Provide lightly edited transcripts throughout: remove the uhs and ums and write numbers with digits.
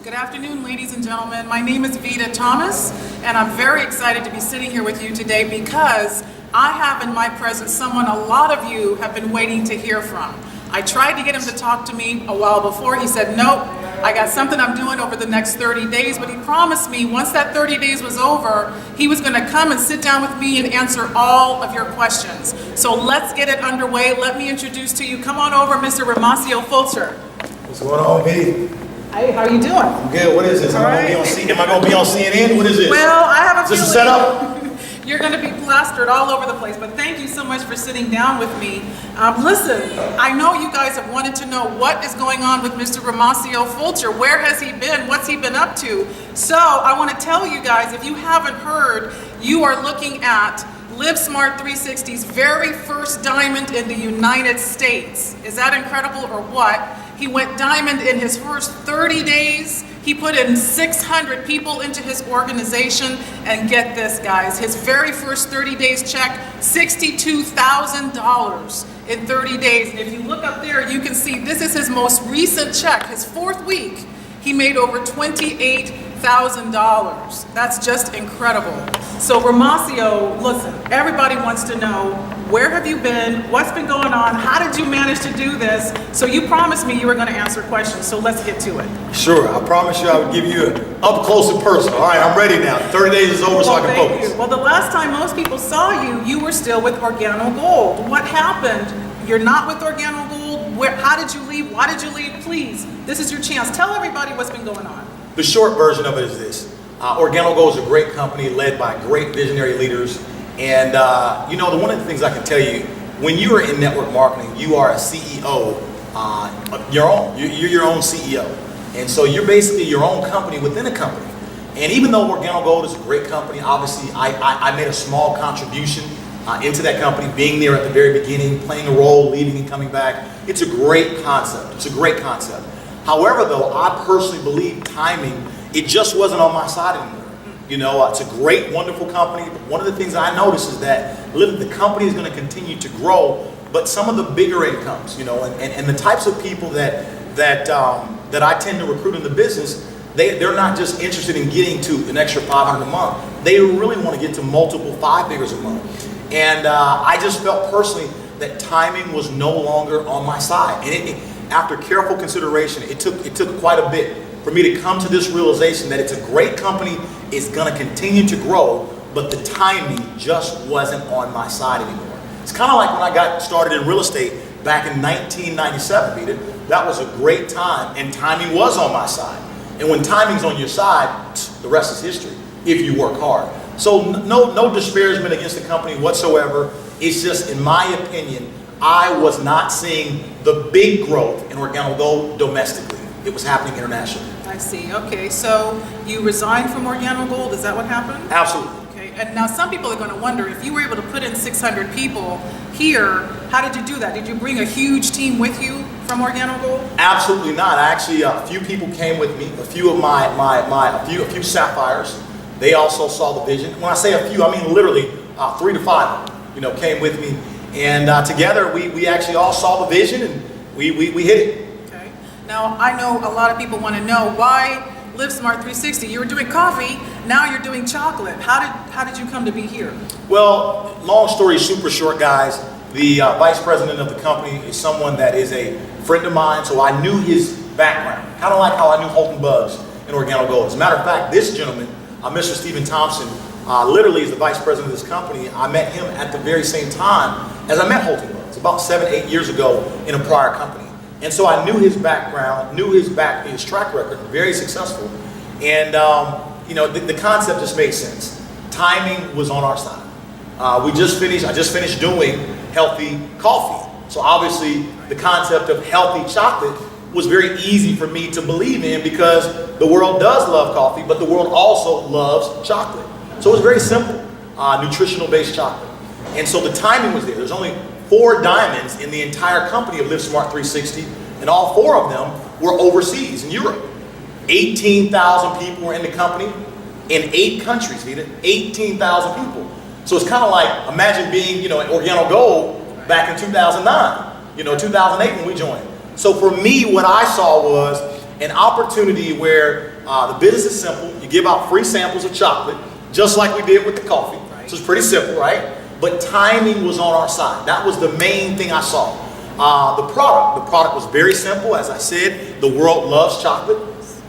Good afternoon, ladies and gentlemen. My name is Vita Thomas, and I'm very excited to be sitting here with you today because I have in my presence someone a lot of you have been waiting to hear from. I tried to get him to talk to me a while before. He said, nope, I got something I'm doing over the next 30 days, but he promised me once that 30 days was over, he was going to come and sit down with me and answer all of your questions. So let's get it underway. Let me introduce to you, come on over, Mr. Romacio Fulcher. What's going on, B? Hey, how you doing? I'm good. What is this? Am I going to be on CNN? What is this? Well, I have a feeling. Is this a setup? You're going to be plastered all over the place, but thank you so much for sitting down with me. Listen, I know you guys have wanted to know what is going on with Mr. Romacio Fulcher. Where has he been? What's he been up to? So I want to tell you guys, if you haven't heard, you are looking at LiveSmart360's very first diamond in the United States. Is that incredible or what? He went diamond in his first 30 days. He put in 600 people into his organization, and get this, guys, his very first 30 days check, $62,000 in 30 days. And if you look up there, you can see this is his most recent check, his 4th week. He made over $28,000. That's just incredible. So Romacio, listen, everybody wants to know, where have you been? What's been going on? How did you manage to do this? So you promised me you were going to answer questions, so let's get to it. Sure, I promise you I would give you an up close and personal. All right, I'm ready now. 30 days is over, so I can focus. Well, the last time most people saw you, you were still with Organo Gold. What happened? You're not with Organo Gold? How did you leave? Why did you leave? Please, this is your chance. Tell everybody what's been going on. The short version of it is this. Organo Gold is a great company led by great visionary leaders. And you know, one of the things I can tell you, when you are in network marketing, you are a CEO of your own. You're your own CEO. And so you're basically your own company within a company. And even though Organo Gold is a great company, obviously I made a small contribution into that company, being there at the very beginning, playing a role, leaving and coming back. It's a great concept. It's a great concept. However, though, I personally believe timing, it just wasn't on my side anymore. You know, it's a great, wonderful company. But one of the things I noticed is that the company is going to continue to grow, but some of the bigger incomes, you know, and the types of people that I tend to recruit in the business, they're not just interested in getting to an extra $500 a month. They really want to get to multiple 5 figures a month. And I just felt personally that timing was no longer on my side. And after careful consideration, it took quite a bit for me to come to this realization that it's a great company, it's going to continue to grow, but the timing just wasn't on my side anymore. It's kind of like when I got started in real estate back in 1997, Vita. That was a great time, and timing was on my side. And when timing's on your side, the rest is history, if you work hard. So no disparagement against the company whatsoever. It's just, in my opinion, I was not seeing the big growth in Organo Gold domestically. It was happening internationally. I see. Okay, so you resigned from Organo Gold. Is that what happened? Absolutely. Okay, and now some people are going to wonder, if you were able to put in 600 people here, how did you do that? Did you bring a huge team with you from Organo Gold? Absolutely not. Actually, a few people came with me. A few of a few sapphires. They also saw the vision. When I say a few, I mean literally 3 to 5. You know, came with me, and together we actually all saw the vision, and we hit it. Okay. Now I know a lot of people want to know why LiveSmart360. You were doing coffee, now you're doing chocolate. How did you come to be here? Well, long story super short, guys. The vice president of the company is someone that is a friend of mine, so I knew his background, kind of like how I knew Holton Bugs and Organo Gold. As a matter of fact, this gentleman, Mr. Thomson, literally is the vice president of this company. I met him at the very same time as I met Holton Bugs, about 7-8 years ago in a prior company. And so I knew his background, knew his track record, very successful. And you know, the concept just made sense. Timing was on our side. I just finished doing healthy coffee. So obviously the concept of healthy chocolate was very easy for me to believe in, because the world does love coffee, but the world also loves chocolate. So it was very simple, nutritional based chocolate. And so the timing was there. There's only 4 diamonds in the entire company of LiveSmart360, and all 4 of them were overseas in Europe. 18,000 people were in the company in 8 countries, 18,000 people. So it's kind of like, imagine being, you know, at Organo Gold back in 2009, you know, 2008 when we joined. So for me, what I saw was an opportunity where The business is simple. You give out free samples of chocolate, just like we did with the coffee. Right. So it's pretty simple, right? But timing was on our side. That was the main thing I saw. The product was very simple. As I said, the world loves chocolate.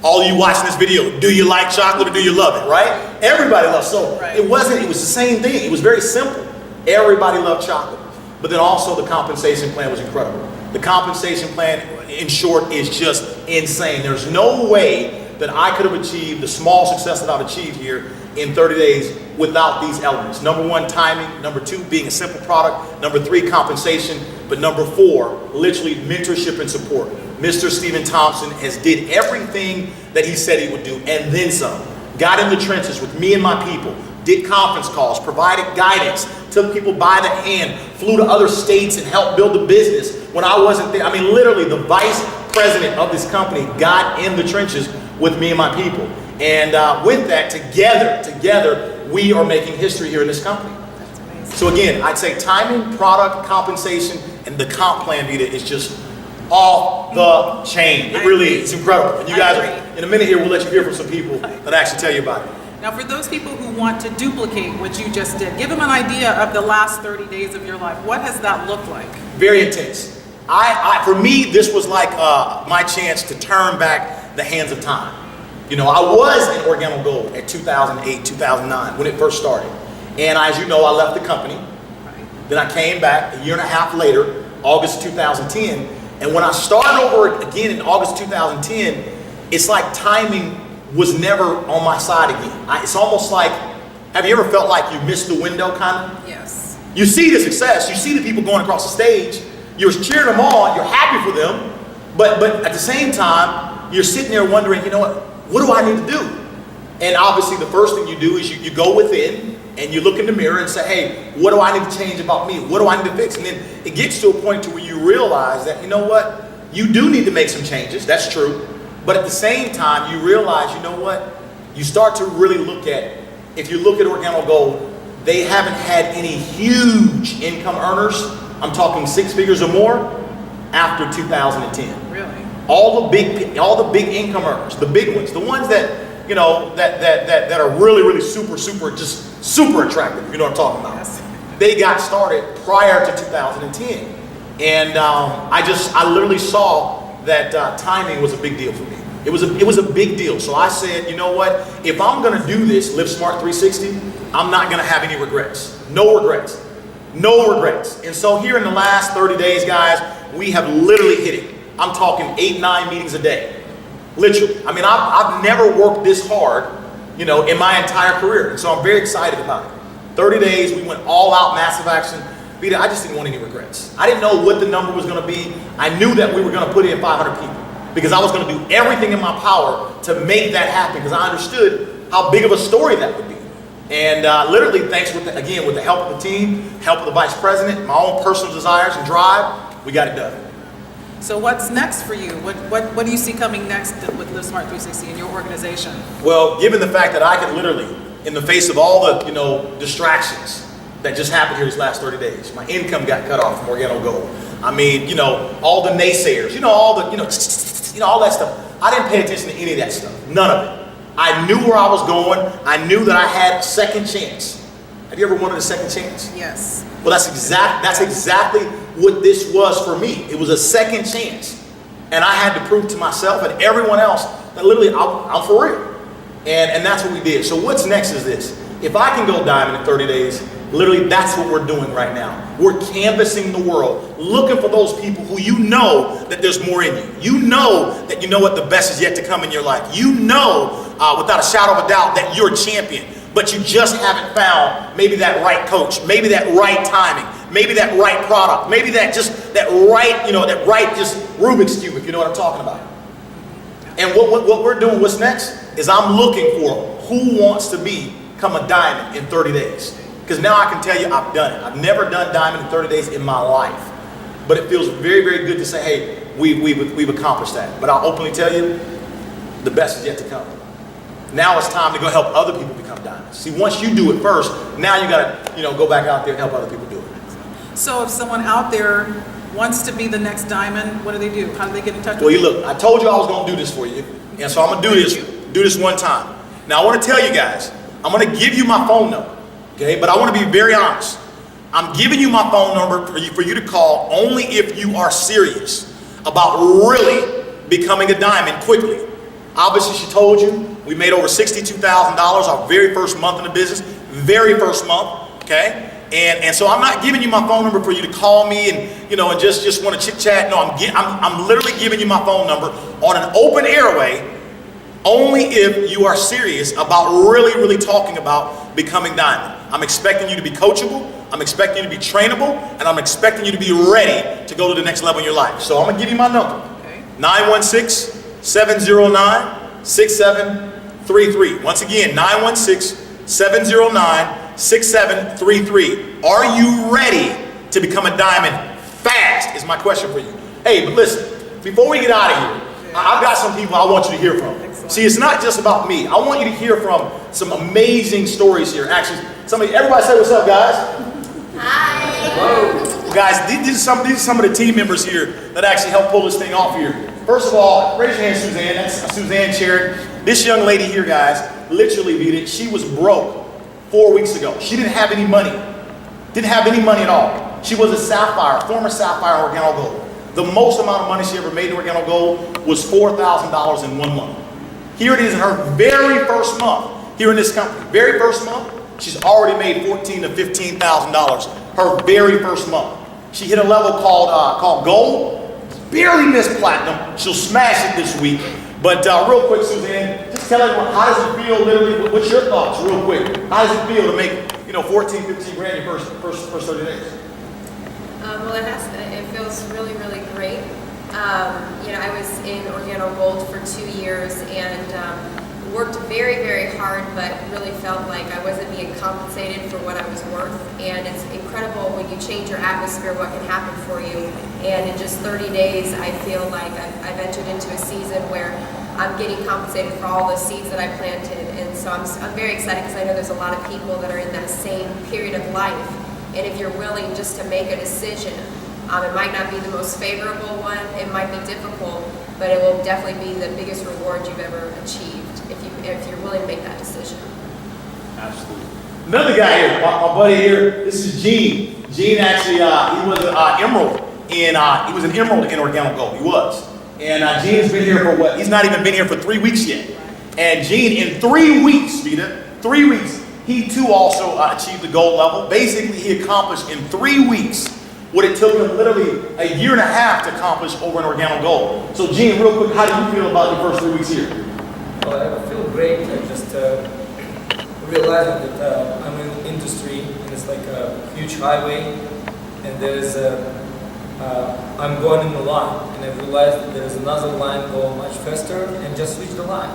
All you watching this video, do you like chocolate or do you love it, right? Everybody loves so. Right. It was the same thing. It was very simple. Everybody loved chocolate. But then also the compensation plan was incredible. The compensation plan, in short, is just insane. There's no way that I could have achieved the small success that I've achieved here in 30 days without these elements. Number one, timing. Number two, being a simple product. Number three, compensation. But number four, literally mentorship and support. Mr. Stephen Thomson has did everything that he said he would do and then some. Got in the trenches with me and my people. Did conference calls, provided guidance, took people by the hand, flew to other states and helped build the business when I wasn't there. I mean, literally the vice president of this company got in the trenches with me and my people. And with that, together, we are making history here in this company. That's amazing. So again, I'd say timing, product, compensation, and the comp plan, Vita, is just off the chain. It really is. It's incredible. And you guys, in a minute here, we'll let you hear from some people that actually tell you about it. Now, for those people who want to duplicate what you just did, give them an idea of the last 30 days of your life. What has that looked like? Very intense. For me, this was like my chance to turn back the hands of time. You know, I was in Organo Gold at 2008, 2009 when it first started. And as you know, I left the company. Right. Then I came back a year and a half later, August 2010. And when I started over again in August 2010, it's like timing was never on my side again. It's almost like, have you ever felt like you missed the window, kind of? Yes. You see the success, you see the people going across the stage, you're cheering them on, you're happy for them, but at the same time, you're sitting there wondering, you know what do I need to do? And obviously the first thing you do is you go within and you look in the mirror and say, hey, what do I need to change about me? What do I need to fix? And then it gets to a point to where you realize that, you know what, you do need to make some changes, that's true. But at the same time, you realize, you know what? You start to really look at, if you look at Organo Gold, they haven't had any huge income earners, I'm talking 6 figures or more, after 2010. Really? All the big income earners, the big ones, the ones that, you know, that are really super attractive, you know what I'm talking about. Yes. They got started prior to 2010. And I literally saw that timing was a big deal for me. It was a big deal. So I said, you know what? If I'm gonna do this LiveSmart360, I'm not gonna have any regrets. No regrets. No regrets. And so here in the last 30 days, guys, we have literally hit it. I'm talking 8-9 meetings a day. Literally. I mean, I've never worked this hard, you know, in my entire career. And so I'm very excited about it. 30 days, we went all out, massive action. Vita, I just didn't want any regrets. I didn't know what the number was gonna be. I knew that we were gonna put in 500 people because I was gonna do everything in my power to make that happen because I understood how big of a story that would be. And literally, thanks with the help of the team, help of the vice president, my own personal desires and drive, we got it done. So what's next for you? What do you see coming next with LiveSmart360 in your organization? Well, given the fact that I could literally, in the face of all the, you know, distractions that just happened here these last 30 days, my income got cut off from Organo Gold. I mean, you know, all the naysayers, you know, all the, you know, all that stuff. I didn't pay attention to any of that stuff, none of it. I knew where I was going. I knew that I had a second chance. Have you ever wanted a second chance? Yes. Well, that's exactly what this was for me. It was a second chance. And I had to prove to myself and everyone else that literally I'm for real. And that's what we did. So what's next is this. If I can go diamond in 30 days, literally that's what we're doing right now. We're canvassing the world, looking for those people who you know that there's more in you. You know that you know what the best is yet to come in your life. You know without a shadow of a doubt that you're a champion, but you just haven't found maybe that right coach, maybe that right timing, maybe that right product, maybe that right, you know, that right just Rubik's Cube, if you know what I'm talking about. And what we're doing, what's next, is I'm looking for who wants to become a diamond in 30 days. Because now I can tell you I've done it. I've never done diamond in 30 days in my life. But it feels very, very good to say, hey, we've accomplished that. But I'll openly tell you, the best is yet to come. Now it's time to go help other people become diamonds. See, once you do it first, now you gotta, you know, go back out there and help other people do it. So if someone out there wants to be the next diamond, what do they do? How do they get in touch with you? Well, look, I told you I was gonna do this for you. And so I'm gonna do this do this one time. Now I want to tell you guys, I'm going to give you my phone number, okay? But I want to be very honest. I'm giving you my phone number for you to call only if you are serious about really becoming a diamond quickly. Obviously, she told you we made over $62,000 our very first month in the business, very first month, okay? And so I'm not giving you my phone number for you to call me and and just want to chit chat. No, I'm literally giving you my phone number on an open airway only if you are serious about really talking about becoming diamond. I'm expecting you to be coachable. I'm expecting you to be trainable, and I'm expecting you to be ready to go to the next level in your life. So I'm gonna give you my number, 916-709-6733. Once again, 916-709-6733. Are you ready to become a diamond fast is my question for you. Hey, but listen, before we get out of here, I've got some people I want you to hear from. See, it's not just about me. I want you to hear from some amazing stories here. Actually, everybody say what's up, guys. Hi. Hello. Guys, these are some of the team members here that actually helped pull this thing off here. First of all, raise your hand, Suzanne. That's Suzanne Cherry. This young lady here, guys, literally beat it. She was broke 4 weeks ago. She didn't have any money. Didn't have any money at all. She was a former Sapphire Organo Gold. The most amount of money she ever made in Organo Gold was $4,000 in 1 month. Here it is in her very first month here in this company. Very first month, she's already made $14,000 to $15,000 her very first month. She hit a level called gold, barely missed platinum. She'll smash it this week. But real quick, Suzanne, just tell everyone, how does it feel literally? What's your thoughts real quick? How does it feel to make 14, 15 grand your first 30 days? Well, it feels really great. I was in Organo Gold for 2 years and worked very hard, but really felt like I wasn't being compensated for what I was worth. And it's incredible when you change your atmosphere what can happen for you. And in just 30 days, I feel like I've entered into a season where I'm getting compensated for all the seeds that I planted. And so I'm very excited because I know there's a lot of people that are in that same period of life. And if you're willing just to make a decision, it might not be the most favorable one, it might be difficult, but it will definitely be the biggest reward you've ever achieved if you're willing to make that decision. Absolutely. Another guy here, my buddy here, this is Gene. Gene actually, he was an emerald in Organo Gold, he was. And Gene has been here for what? He's not even been here for 3 weeks yet. And Gene, in 3 weeks, Vita, 3 weeks, he too also achieved the gold level. Basically, he accomplished in 3 weeks what it took him literally a year and a half to accomplish over in Organo Gold. So Gene, real quick, how do you feel about your first 3 weeks here? Well, I feel great. I just realized that I'm in the industry and it's like a huge highway and there's I'm going in the line and I realized that there's another line going much faster and just switch the line.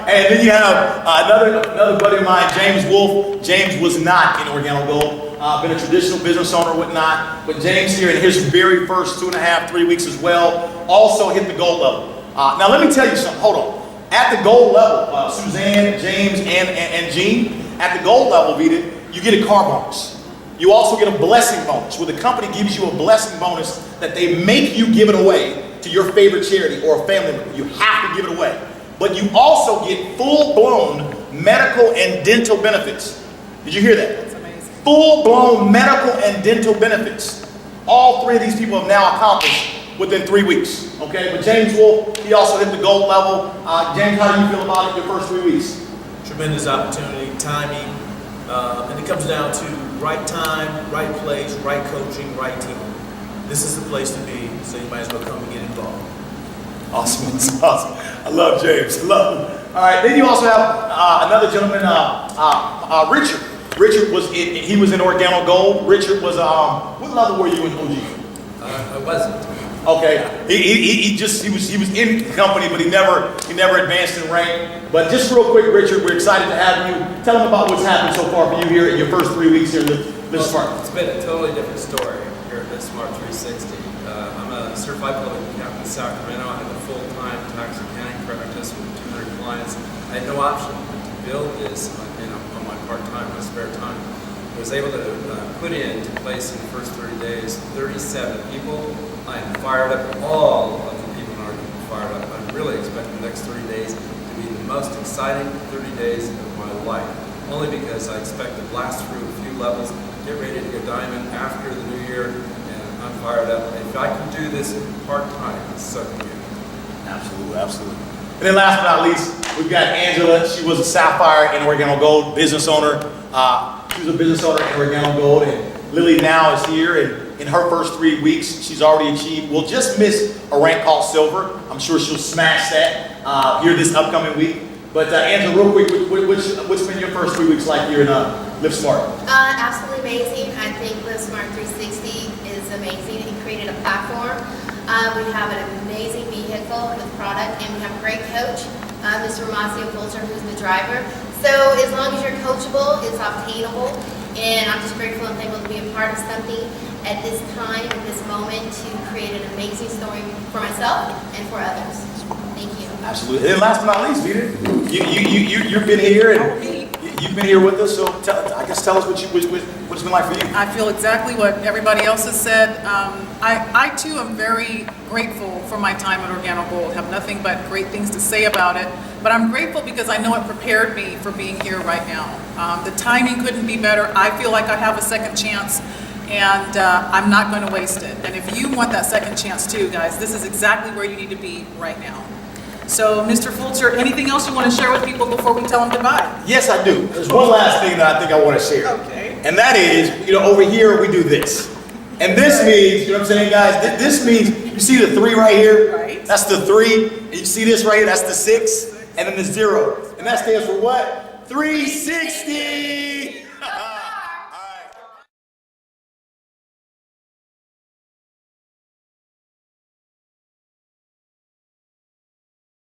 And then you have another buddy of mine, James Wolf. James was not in Organo Gold, been a traditional business owner, whatnot. But James here in his very first 2.5, 3 weeks as well, also hit the gold level. Now let me tell you something, hold on. At the gold level, Suzanne, James, and Gene, at the gold level, Vita, you get a car bonus. You also get a blessing bonus, where the company gives you a blessing bonus that they make you give it away to your favorite charity or a family member. You have to give it away. But you also get full-blown medical and dental benefits. Did you hear that? That's amazing. Full-blown medical and dental benefits. All three of these people have now accomplished within 3 weeks. Okay, but James Wolf, he also hit the gold level. James, how do you feel about it your first 3 weeks? Tremendous opportunity, timing, and it comes down to right time, right place, right coaching, right team. This is the place to be, so you might as well come and get involved. Awesome, that's awesome. I love James, I love him. All right, then you also have another gentleman, Richard. Richard was in Organo Gold. Richard was, what level were you in OG? I wasn't. Okay, he was in the company, but he never advanced in rank. But just real quick, Richard, we're excited to have you. Tell them about what's happened so far for you here in your first 3 weeks here at LiveSmart. It's been a totally different story here at LiveSmart360. I'm a certified public accountant in Sacramento. I have a full-time tax accounting practice with 200 clients. I had no option but to build this on my part-time, my spare time. was able to put into place in the first 30 days 37 people. I am fired up. All of the people in our group are fired up. I'm really expecting the next 30 days to be the most exciting 30 days of my life. Only because I expect to blast through a few levels, get ready to go diamond after the new year, and I'm fired up. If I can do this part-time, so can you. Absolutely, absolutely. And then last but not least, we've got Angela. She was a Sapphire and Organo Gold business owner. She was a business owner in Organo Gold, and Lily now is here, and in her first 3 weeks, she's already achieved, will just miss a rank called Silver. I'm sure she'll smash that here this upcoming week. But Angela, real quick, what's been your first 3 weeks like here in LiveSmart? Absolutely amazing. I think LiveSmart360 is amazing. It created a platform. We have an amazing vehicle with product, and we have a great coach, Mr. Romacio Fulcher, who's the driver. So as long as you're coachable, it's obtainable. And I'm just grateful and thankful to be a part of something at this time, at this moment, to create an amazing story for myself and for others. Thank you. Absolutely. And last but not least, Peter, you've been here, and you've been here with us. So I guess tell us what it's been like for you. I feel exactly what everybody else has said. I too am very grateful for my time at Organo Gold. Have nothing but great things to say about it. But I'm grateful because I know it prepared me for being here right now. The timing couldn't be better. I feel like I have a second chance, and I'm not going to waste it. And if you want that second chance too, guys, this is exactly where you need to be right now. So, Mr. Fulcher, anything else you want to share with people before we tell them goodbye? Yes, I do. There's one last thing that I think I want to share. Okay. And that is, over here we do this. And this means, you know what I'm saying, guys? This means, you see the 3 right here? Right. That's the 3. And you see this right here? That's the 6. And then the 0. And that stands for what? 360!